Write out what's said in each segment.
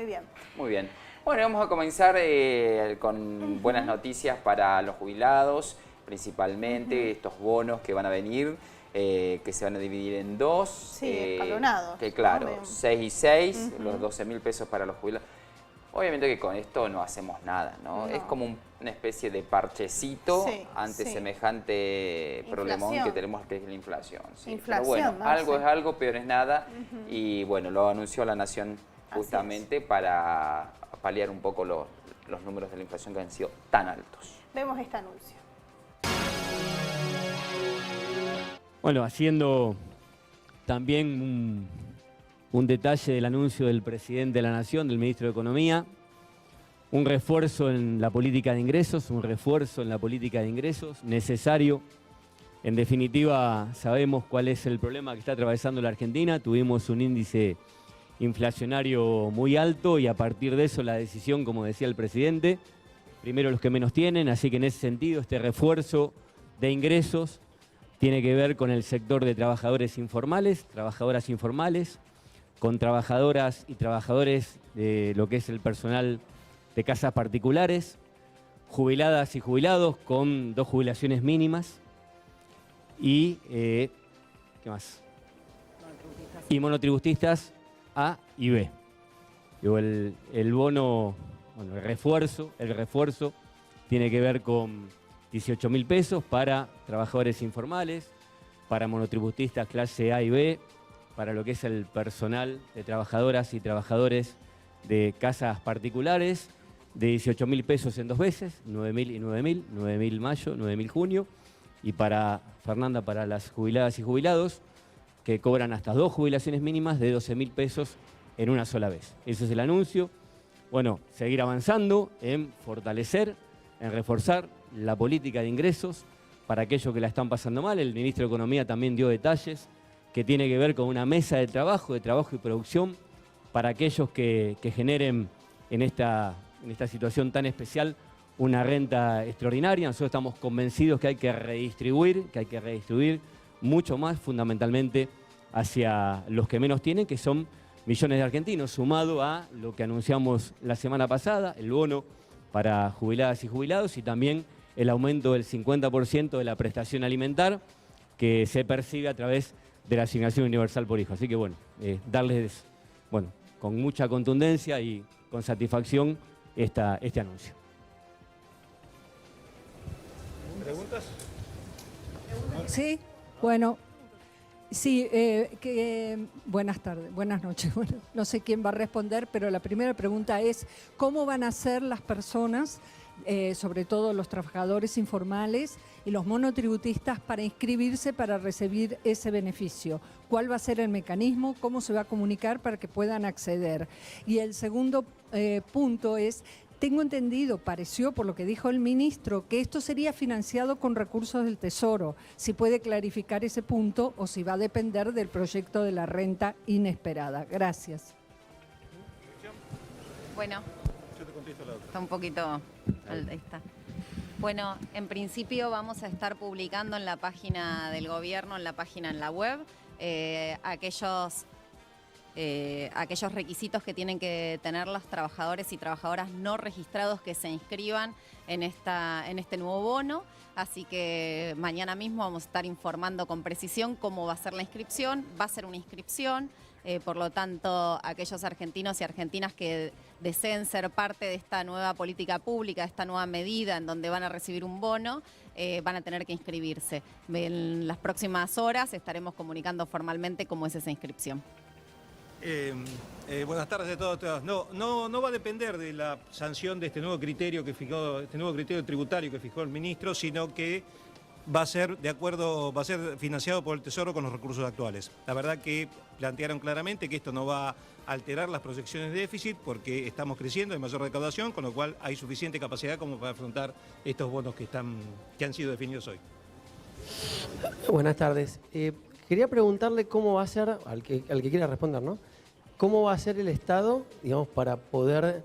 bien. Muy bien. Bueno, vamos a comenzar con buenas noticias para los jubilados, principalmente estos bonos que van a venir, que se van a dividir en dos. Sí, escalonados. Que claro, ¿no? 6 y 6, los 12.000 pesos para los jubilados. Obviamente que con esto no hacemos nada, ¿no? Es como una especie de parchecito ante semejante problemón que tenemos, que es la inflación. Sí. Pero bueno, algo es algo, peor es nada. Y bueno, lo anunció la Nación justamente para paliar un poco los números de la inflación que han sido tan altos. Vemos este anuncio. Bueno, haciendo también un detalle del anuncio del presidente de la Nación, del ministro de Economía, un refuerzo en la política de ingresos, necesario. En definitiva, sabemos cuál es el problema que está atravesando la Argentina. Tuvimos un índice inflacionario muy alto y a partir de eso la decisión, como decía el presidente, primero los que menos tienen, así que en ese sentido este refuerzo de ingresos tiene que ver con el sector de trabajadores informales, trabajadoras informales, con trabajadoras y trabajadores de lo que es el personal de casas particulares, jubiladas y jubilados con 2 jubilaciones mínimas y, ¿qué más? Y monotributistas A y B. Digo, el bono, bueno, el refuerzo tiene que ver con 18.000 pesos para trabajadores informales, para monotributistas clase A y B, para lo que es el personal de trabajadoras y trabajadores de casas particulares, de 18.000 pesos en 2 veces, 9.000 y 9.000, 9.000 mayo, 9.000 junio, y para Fernanda, para las jubiladas y jubilados, que cobran hasta 2 jubilaciones mínimas de 12.000 pesos en una sola vez. Ese es el anuncio. Bueno, seguir avanzando en fortalecer, en reforzar la política de ingresos para aquellos que la están pasando mal. El ministro de Economía también dio detalles que tiene que ver con una mesa de trabajo y producción para aquellos que generen en esta situación tan especial una renta extraordinaria. Nosotros estamos convencidos que hay que redistribuir mucho más, fundamentalmente hacia los que menos tienen, que son millones de argentinos, sumado a lo que anunciamos la semana pasada, el bono para jubiladas y jubilados y también el aumento del 50% de la prestación alimentar que se percibe a través de la asignación universal por hijo. Así que bueno, darles con mucha contundencia y con satisfacción este anuncio. ¿Preguntas? Sí, bueno. Sí, buenas tardes, buenas noches. Bueno, no sé quién va a responder, pero la primera pregunta es, ¿cómo van a ser las personas, sobre todo los trabajadores informales y los monotributistas, para inscribirse para recibir ese beneficio? ¿Cuál va a ser el mecanismo? ¿Cómo se va a comunicar para que puedan acceder? Y el segundo punto es, tengo entendido, pareció por lo que dijo el ministro, que esto sería financiado con recursos del Tesoro. Si puede clarificar ese punto o si va a depender del proyecto de la renta inesperada. Gracias. Bueno, Yo te contesto la otra. está un poquito... Ahí está. Bueno, en principio vamos a estar publicando en la página del gobierno, en la web, aquellos requisitos que tienen que tener los trabajadores y trabajadoras no registrados que se inscriban en este nuevo bono. Así que mañana mismo vamos a estar informando con precisión cómo va a ser la inscripción. Va a ser una inscripción, por lo tanto, aquellos argentinos y argentinas que deseen ser parte de esta nueva política pública, de esta nueva medida en donde van a recibir un bono, van a tener que inscribirse. En las próximas horas estaremos comunicando formalmente cómo es esa inscripción. Buenas tardes a todos. No va a depender de la sanción de este nuevo criterio tributario que fijó el ministro, sino que va a ser financiado por el Tesoro con los recursos actuales. La verdad que plantearon claramente que esto no va a alterar las proyecciones de déficit porque estamos creciendo, hay mayor recaudación, con lo cual hay suficiente capacidad como para afrontar estos bonos que han sido definidos hoy. Buenas tardes. Quería preguntarle cómo va a ser, al que quiera responder, ¿no? ¿Cómo va a ser el Estado, digamos, para poder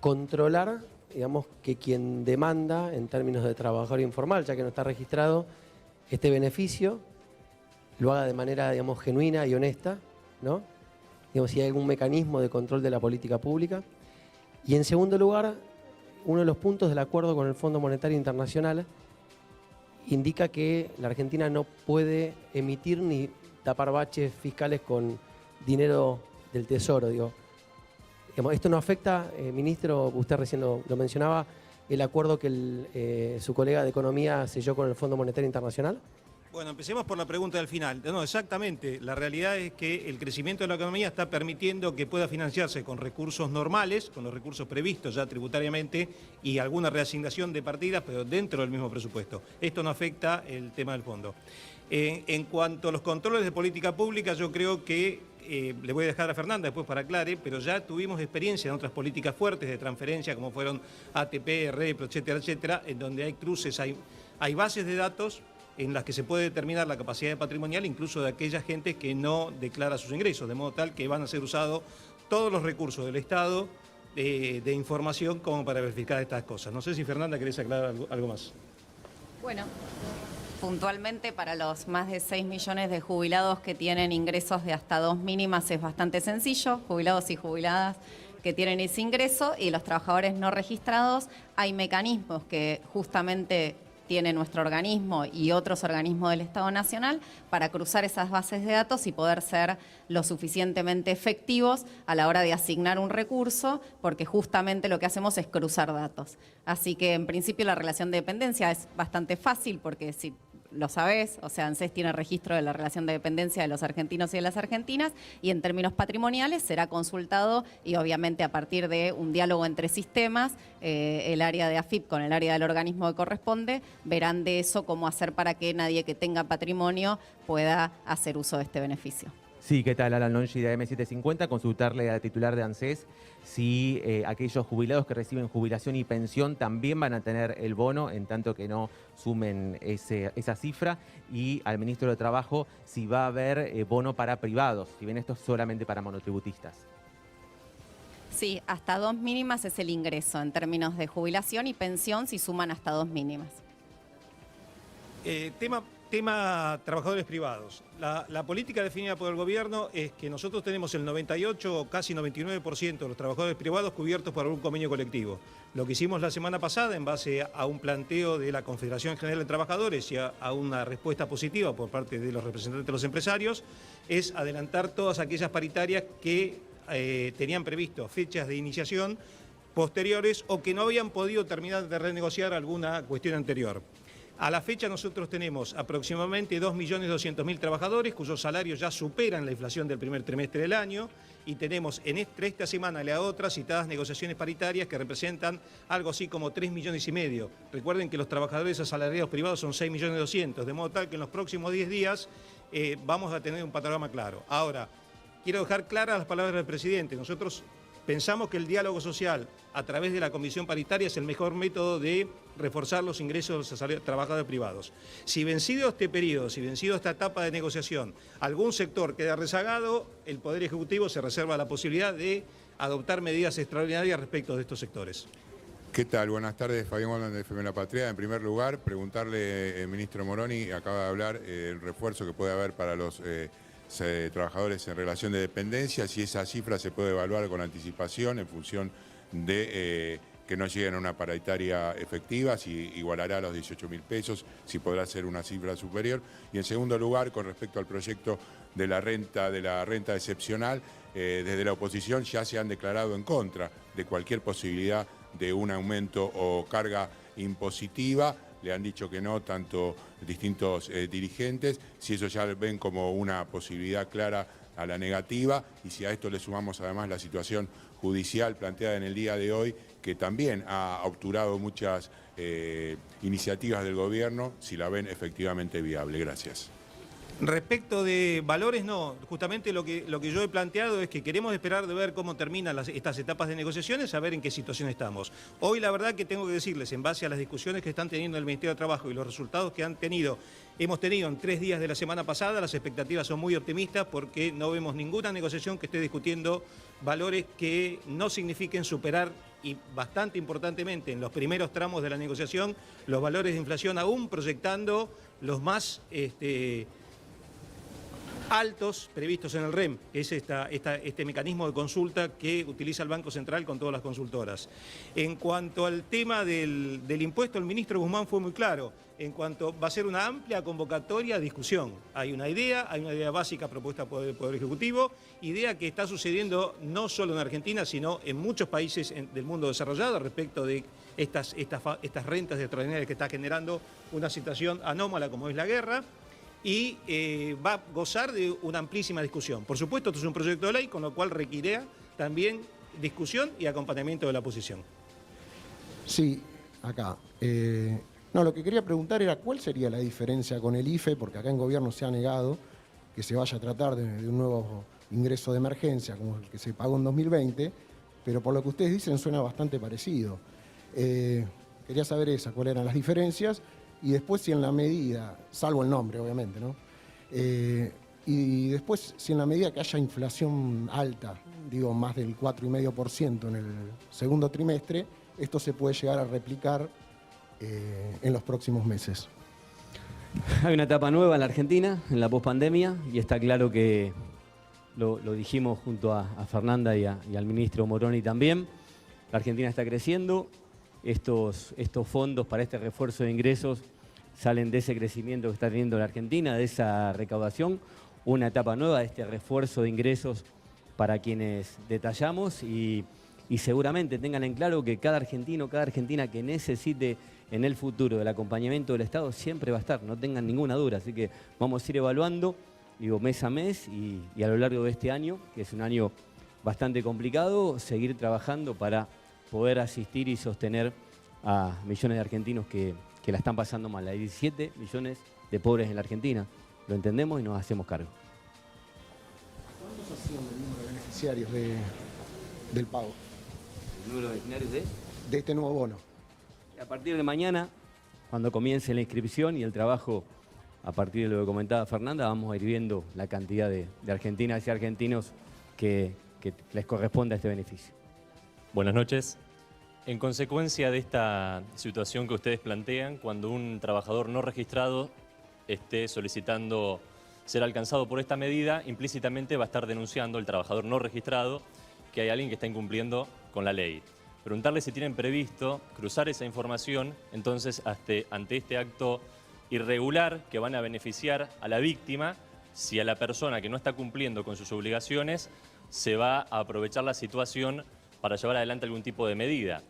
controlar, digamos, que quien demanda, en términos de trabajador informal, ya que no está registrado, este beneficio, lo haga de manera, digamos, genuina y honesta, ¿no? digamos, si hay algún mecanismo de control de la política pública. Y en segundo lugar, uno de los puntos del acuerdo con el Fondo Monetario Internacional indica que la Argentina no puede emitir ni tapar baches fiscales con dinero del Tesoro. Digo, ¿esto no afecta, ministro, usted recién lo mencionaba, el acuerdo que su colega de Economía selló con el Fondo Monetario Internacional? Bueno, empecemos por la pregunta del final. No, exactamente. La realidad es que el crecimiento de la economía está permitiendo que pueda financiarse con recursos normales, con los recursos previstos ya tributariamente y alguna reasignación de partidas, pero dentro del mismo presupuesto. Esto no afecta el tema del fondo. En cuanto a los controles de política pública, yo creo que, le voy a dejar a Fernanda después para aclare, pero ya tuvimos experiencia en otras políticas fuertes de transferencia, como fueron ATP, REP, etcétera, etcétera, en donde hay cruces, hay bases de datos en las que se puede determinar la capacidad patrimonial incluso de aquella gente que no declara sus ingresos, de modo tal que van a ser usados todos los recursos del Estado de información como para verificar estas cosas. No sé si Fernanda querés aclarar algo más. Bueno, puntualmente para los más de 6 millones de jubilados que tienen ingresos de hasta 2 mínimas es bastante sencillo, jubilados y jubiladas que tienen ese ingreso, y los trabajadores no registrados, hay mecanismos que justamente tiene nuestro organismo y otros organismos del Estado Nacional para cruzar esas bases de datos y poder ser lo suficientemente efectivos a la hora de asignar un recurso, porque justamente lo que hacemos es cruzar datos. Así que en principio la relación de dependencia es bastante fácil, porque si lo sabés, o sea, ANSES tiene registro de la relación de dependencia de los argentinos y de las argentinas, y en términos patrimoniales será consultado, y obviamente a partir de un diálogo entre sistemas, el área de AFIP con el área del organismo que corresponde, verán de eso cómo hacer para que nadie que tenga patrimonio pueda hacer uso de este beneficio. Sí, ¿qué tal? Alan Longi de M750, consultarle a la titular de ANSES si aquellos jubilados que reciben jubilación y pensión también van a tener el bono, en tanto que no sumen esa cifra, y al ministro de Trabajo si va a haber bono para privados, si bien esto es solamente para monotributistas. Sí, hasta 2 mínimas es el ingreso en términos de jubilación, y pensión si suman hasta 2 mínimas. Tema trabajadores privados. La política definida por el gobierno es que nosotros tenemos el 98 o casi 99% de los trabajadores privados cubiertos por algún convenio colectivo. Lo que hicimos la semana pasada, en base a un planteo de la Confederación General de Trabajadores y a una respuesta positiva por parte de los representantes de los empresarios, es adelantar todas aquellas paritarias que tenían previsto fechas de iniciación posteriores o que no habían podido terminar de renegociar alguna cuestión anterior. A la fecha nosotros tenemos aproximadamente 2.200.000 trabajadores cuyos salarios ya superan la inflación del primer trimestre del año, y tenemos entre esta semana y la otra citadas negociaciones paritarias que representan algo así como 3,5 millones. Recuerden que los trabajadores asalariados privados son 6.200.000, de modo tal que en los próximos 10 días vamos a tener un panorama claro. Ahora, quiero dejar claras las palabras del presidente. Nosotros pensamos que el diálogo social a través de la comisión paritaria es el mejor método de reforzar los ingresos de los trabajadores privados. Si vencido este periodo, si vencido esta etapa de negociación, algún sector queda rezagado, el Poder Ejecutivo se reserva la posibilidad de adoptar medidas extraordinarias respecto de estos sectores. ¿Qué tal? Buenas tardes, Fabián Waldman de FM La Patria. En primer lugar, preguntarle, ministro Moroni, acaba de hablar el refuerzo que puede haber para los trabajadores en relación de dependencia, si esa cifra se puede evaluar con anticipación en función de que no lleguen a una paritaria efectiva, si igualará los 18.000 pesos, si podrá ser una cifra superior. Y en segundo lugar, con respecto al proyecto de la renta excepcional, desde la oposición ya se han declarado en contra de cualquier posibilidad de un aumento o carga impositiva. Le han dicho que no, tanto distintos dirigentes, si eso ya ven como una posibilidad clara a la negativa, y si a esto le sumamos además la situación judicial planteada en el día de hoy, que también ha obturado muchas iniciativas del gobierno, si la ven efectivamente viable. Gracias. Respecto de valores, no. Justamente lo que yo he planteado es que queremos esperar de ver cómo terminan estas etapas de negociaciones, a ver en qué situación estamos. Hoy la verdad que tengo que decirles, en base a las discusiones que están teniendo el Ministerio de Trabajo y los resultados que hemos tenido en 3 días de la semana pasada, las expectativas son muy optimistas porque no vemos ninguna negociación que esté discutiendo valores que no signifiquen superar, y bastante importantemente en los primeros tramos de la negociación, los valores de inflación, aún proyectando los más altos previstos en el REM, que es este mecanismo de consulta que utiliza el Banco Central con todas las consultoras. En cuanto al tema del impuesto, el ministro Guzmán fue muy claro. En cuanto va a ser una amplia convocatoria a discusión. Hay una idea básica propuesta por el Poder Ejecutivo, idea que está sucediendo no solo en Argentina, sino en muchos países del mundo desarrollado respecto de estas rentas extraordinarias que está generando una situación anómala como es la guerra, y va a gozar de una amplísima discusión. Por supuesto, esto es un proyecto de ley, con lo cual requerirá también discusión y acompañamiento de la oposición. Sí, acá. No, lo que quería preguntar era cuál sería la diferencia con el IFE, porque acá en gobierno se ha negado que se vaya a tratar de un nuevo ingreso de emergencia, como el que se pagó en 2020, pero por lo que ustedes dicen suena bastante parecido. Quería saber cuáles eran las diferencias, y después si en la medida, salvo el nombre obviamente, ¿no? Y después si en la medida que haya inflación alta, digo más del 4,5% en el segundo trimestre, esto se puede llegar a replicar en los próximos meses. Hay una etapa nueva en la Argentina, en la pospandemia, y está claro que lo dijimos junto a Fernanda y al ministro Moroni también. La Argentina está creciendo, estos fondos para este refuerzo de ingresos salen de ese crecimiento que está teniendo la Argentina, de esa recaudación, una etapa nueva de este refuerzo de ingresos para quienes detallamos y seguramente tengan en claro que cada argentino, cada argentina que necesite en el futuro del acompañamiento del Estado siempre va a estar, no tengan ninguna duda. Así que vamos a ir evaluando, digo, mes a mes y a lo largo de este año, que es un año bastante complicado, seguir trabajando para poder asistir y sostener a millones de argentinos que la están pasando mal. Hay 17 millones de pobres en la Argentina, lo entendemos y nos hacemos cargo. ¿Cuántos ha sido el número de beneficiarios del pago? ¿El número de beneficiarios de este nuevo bono? A partir de mañana, cuando comience la inscripción y el trabajo, a partir de lo que comentaba Fernanda, vamos a ir viendo la cantidad de argentinas y argentinos que les corresponde a este beneficio. Buenas noches. En consecuencia de esta situación que ustedes plantean, cuando un trabajador no registrado esté solicitando ser alcanzado por esta medida, implícitamente va a estar denunciando el trabajador no registrado que hay alguien que está incumpliendo con la ley. Preguntarle si tienen previsto cruzar esa información, entonces ante este acto irregular que van a beneficiar a la víctima, si a la persona que no está cumpliendo con sus obligaciones se va a aprovechar la situación para llevar adelante algún tipo de medida.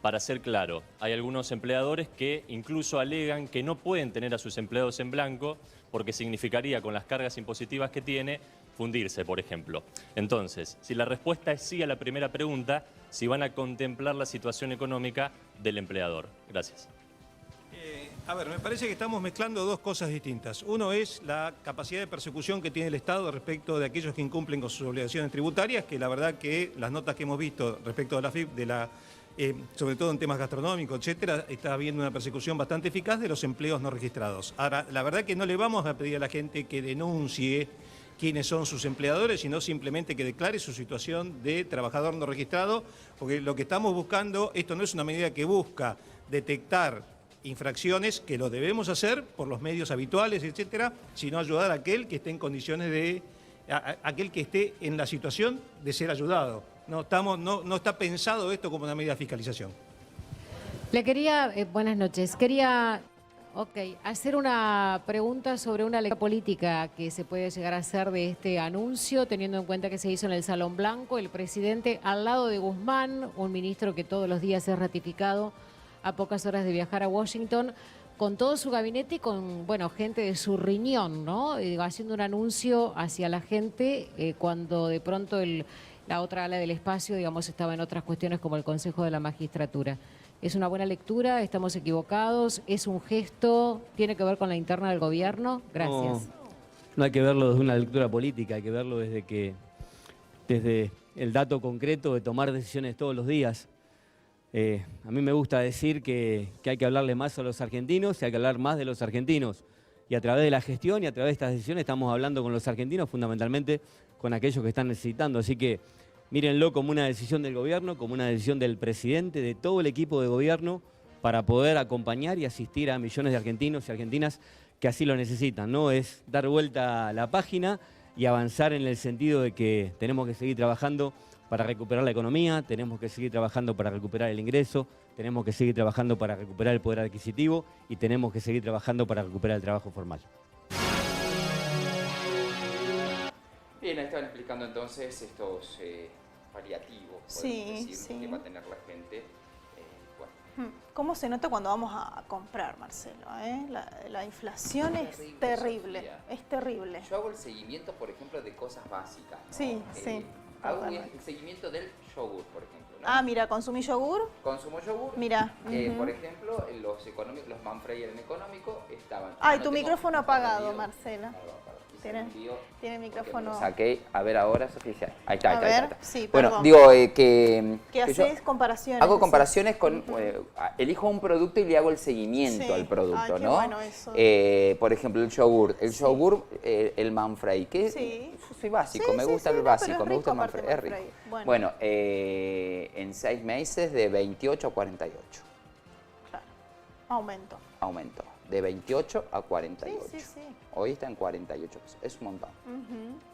Para ser claro, hay algunos empleadores que incluso alegan que no pueden tener a sus empleados en blanco porque significaría, con las cargas impositivas que tiene, fundirse, por ejemplo. Entonces, si la respuesta es sí a la primera pregunta, si van a contemplar la situación económica del empleador. Gracias. A ver, me parece que estamos mezclando dos cosas distintas. Uno es la capacidad de persecución que tiene el Estado respecto de aquellos que incumplen con sus obligaciones tributarias, que la verdad que las notas que hemos visto respecto de la FIP, sobre todo en temas gastronómicos, etcétera, está habiendo una persecución bastante eficaz de los empleos no registrados. Ahora, la verdad que no le vamos a pedir a la gente que denuncie quiénes son sus empleadores, sino simplemente que declare su situación de trabajador no registrado, porque lo que estamos buscando, esto no es una medida que busca detectar infracciones, que lo debemos hacer por los medios habituales, etcétera, sino ayudar a aquel que esté en condiciones aquel que esté en la situación de ser ayudado. No está pensado esto como una medida de fiscalización. Le quería, buenas noches, hacer una pregunta sobre una lectura política que se puede llegar a hacer de este anuncio, teniendo en cuenta que se hizo en el Salón Blanco, el presidente al lado de Guzmán, un ministro que todos los días es ratificado a pocas horas de viajar a Washington, con todo su gabinete y con, gente de su riñón, ¿no? Haciendo un anuncio hacia la gente cuando de pronto la otra ala del espacio, estaba en otras cuestiones como el Consejo de la Magistratura. ¿Es una buena lectura? ¿Estamos equivocados? ¿Es un gesto? ¿Tiene que ver con la interna del gobierno? Gracias. No hay que verlo desde una lectura política, hay que verlo desde el dato concreto de tomar decisiones todos los días. A mí me gusta decir que hay que hablarle más a los argentinos y hay que hablar más de los argentinos. Y a través de la gestión y a través de estas decisiones estamos hablando con los argentinos, fundamentalmente con aquellos que están necesitando. Así que mírenlo como una decisión del gobierno, como una decisión del presidente, de todo el equipo de gobierno, para poder acompañar y asistir a millones de argentinos y argentinas que así lo necesitan, ¿no? Es dar vuelta a la página y avanzar en el sentido de que tenemos que seguir trabajando para recuperar la economía, tenemos que seguir trabajando para recuperar el ingreso, tenemos que seguir trabajando para recuperar el poder adquisitivo y tenemos que seguir trabajando para recuperar el trabajo formal. Bien, ahí estaban explicando entonces estos paliativos, podemos decir, que va a tener la gente. ¿Cómo se nota cuando vamos a comprar, Marcelo? La inflación es terrible, Sofía. es terrible. Yo hago el seguimiento, por ejemplo, de cosas básicas, ¿no? Sí, sí. Hago el seguimiento del yogur, por ejemplo, ¿no? Ah, mira, ¿consumí yogur? Consumo yogur. Mira. Por ejemplo, los Manfreder en económico estaban... Ay, tu micrófono apagado, Marcelo. Tiene Tiene micrófono. Saqué, a ver ahora, Sofía. Ahí está, ahí está. Sí, bueno, perdón. digo ¿Qué haces? Comparaciones. Hago comparaciones con, elijo un producto y le hago el seguimiento al producto, ay, qué ¿no? bueno eso. Por ejemplo, el yogur. El yogur, el Manfrey, que yo soy básico, me gusta el básico, me gusta el Manfrey, es rico. Bueno, en 6 meses de 28 a 48. Claro, aumento. Aumentó, de 28 a 48. Sí, sí, sí. Hoy está en 48 pesos, es un montón,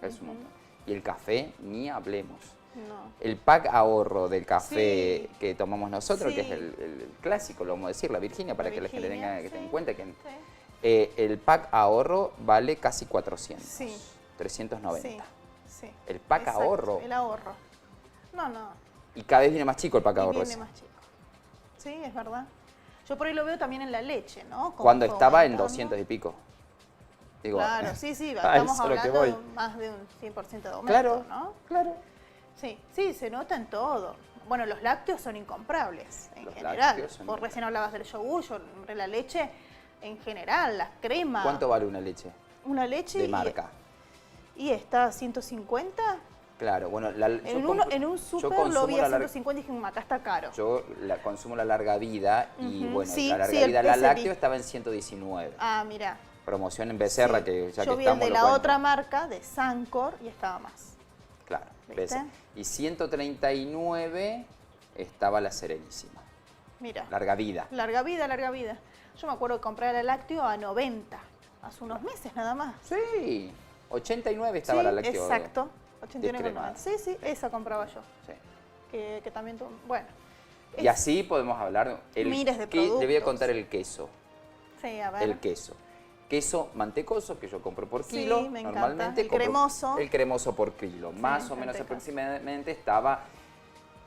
es un montón. Y el café, ni hablemos. No. El pack ahorro del café que tomamos nosotros, que es el clásico, lo vamos a decir, la Virginia, para que la gente tenga que tener en cuenta que el pack ahorro vale casi 400, 390. Sí. El pack ahorro. El ahorro. No. Y cada vez viene más chico el pack ahorro. Viene más chico. Sí, es verdad. Yo por ahí lo veo también en la leche, ¿no? Cuando estaba en 200 y pico. Digo, claro, sí, estamos hablando de más de un 100% de aumento, ¿no? Claro. Sí, se nota en todo. Bueno, los lácteos son incomprables, en general. Vos recién hablabas del yogur, yo nombré la leche en general, las cremas. ¿Cuánto vale una leche? Una leche de marca. ¿Y está a 150? Claro, bueno, en un súper lo vi a 150 y dije, acá está caro. Yo consumo la larga vida y bueno, sí, la larga vida, la PSB. lácteo estaba en 119. Ah, mira. Promoción en Becerra, que ya yo que vi estamos el de la otra marca, de Sancor, y estaba más. Claro, ¿viste? Y 139 estaba la Serenísima. Mira. Larga vida. Larga vida. Yo me acuerdo que compré el lácteo a 90, hace unos meses nada más. Sí, 89 estaba la lácteo. Exacto, 89,90. Sí, esa compraba yo. Sí. Que también, bueno. Y así podemos hablar. Miles de productos. Le voy a contar el queso. Sí, a ver. El queso. Queso mantecoso que yo compro por kilo. Me normalmente encanta. El cremoso. El cremoso por kilo. Más o menos aproximadamente estaba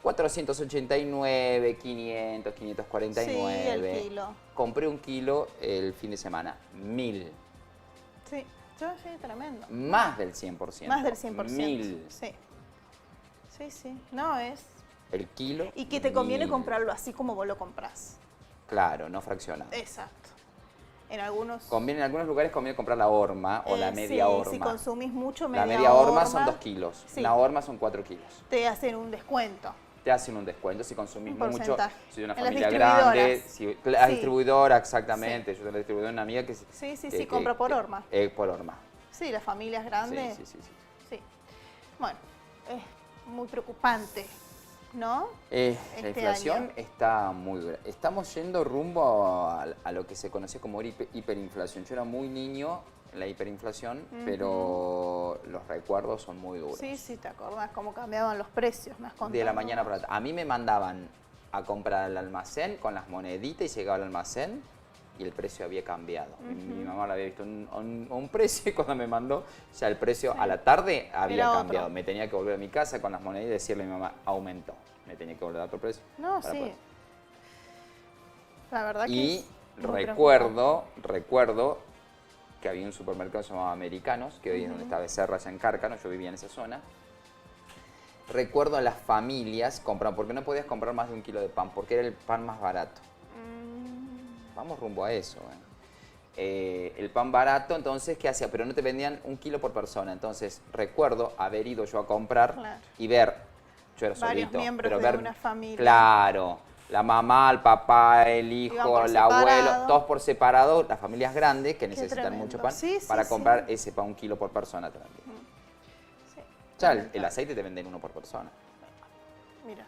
489, 500, 549. Sí, el kilo. Compré un kilo el fin de semana. 1000. Sí, tremendo. Más del 100%. Más del 100%. 1000. Sí. No, es... El kilo. Y que te conviene comprarlo así como vos lo comprás. Claro, no fraccionado. Exacto. En algunos lugares conviene comprar la horma o la media horma. Si consumís mucho, la media horma son 2 kilos. Sí. La horma son 4 kilos. Te hacen un descuento. Te hacen un descuento si consumís mucho. Si de una en familia grande. La distribuidora, exactamente. Yo tengo la distribuidora de una amiga que... Sí, compra por horma. Por horma. Sí, las familias grandes. Sí. Bueno, es muy preocupante, ¿no? La inflación está muy dura. Estamos yendo rumbo a lo que se conoce como hiperinflación. Yo era muy niño en la hiperinflación, pero los recuerdos son muy duros. Sí, te acordás cómo cambiaban los precios. De la mañana para la tarde. A mí me mandaban a comprar al almacén con las moneditas y llegaba al almacén y el precio había cambiado. Mi mamá lo había visto un precio y cuando me mandó, ya el precio a la tarde había cambiado. Me tenía que volver a mi casa con las monedas y decirle a mi mamá, aumentó. Me tenía que volver a otro precio. No, sí. Poder. La verdad que y recuerdo que había un supermercado llamado Americanos, que hoy es donde está Becerra, allá en Cárcano, yo vivía en esa zona. Recuerdo a las familias compraban, porque no podías comprar más de 1 kilo de pan, porque era el pan más barato. Vamos rumbo a eso. El pan barato, entonces, ¿qué hacía? Pero no te vendían 1 kilo por persona. Entonces, recuerdo haber ido yo a comprar y ver, yo era varios solito, miembros pero de una familia. Claro, la mamá, el papá, el hijo, el abuelo, todos por separado, las familias grandes que necesitan mucho pan, para comprar ese pan 1 kilo por persona también. Ya el aceite te venden 1 por persona. Mira.